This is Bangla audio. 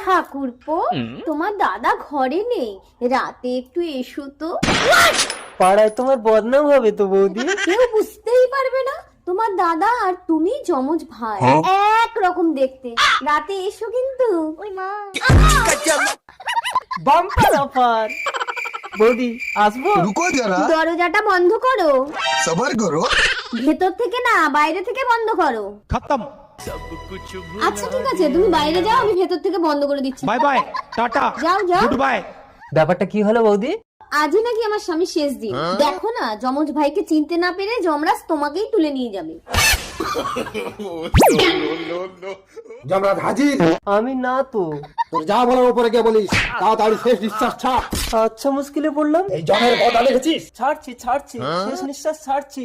ঠাকুরপো, তোমার দাদা ঘরে নেই, রাতে একটু এসো তো। পাড়ায় তোমার বদনাম হবে তো বৌদি। কেউ বুঝতেই পারবে না তোমার দাদা আর তুমি যমজ ভাই, এক রকম দেখতে। রাতে এসো কিন্তু। ওই মা, বাম্পার অফার। বৌদি আসবো? रुको जरा, দরজাটা বন্ধ করো। सबर करो। ভেতর থেকে না, বাইরে থেকে বন্ধ করো। खत्म। আচ্ছা ঠিক আছে, তুমি বাইরে যাও, আমি ভেতর থেকে বন্ধ করে দিচ্ছি। बाय बाय, टाटा, যাও যাও। Goodbye. ব্যাপারটা কি হলো বৌদি? আজই নাকি আমার স্বামী শেষ দিন। দেখো না, যমজ ভাইকে চিনতে না পেরে যমরাজ তোমাকেই তুলে নিয়ে যাবে। যমরাজ হাজির। আমি না তো। তোর যা বলার উপরে গিয়ে বলিস, তাড়াতাড়ি শেষ নিঃশ্বাস ছাড়। আচ্ছা মুশকিলে পড়লাম। এই জমের কথা লিখেছিস? ছাড়ছি ছাড়ছি, শেষ নিঃশ্বাস ছাড়ছি।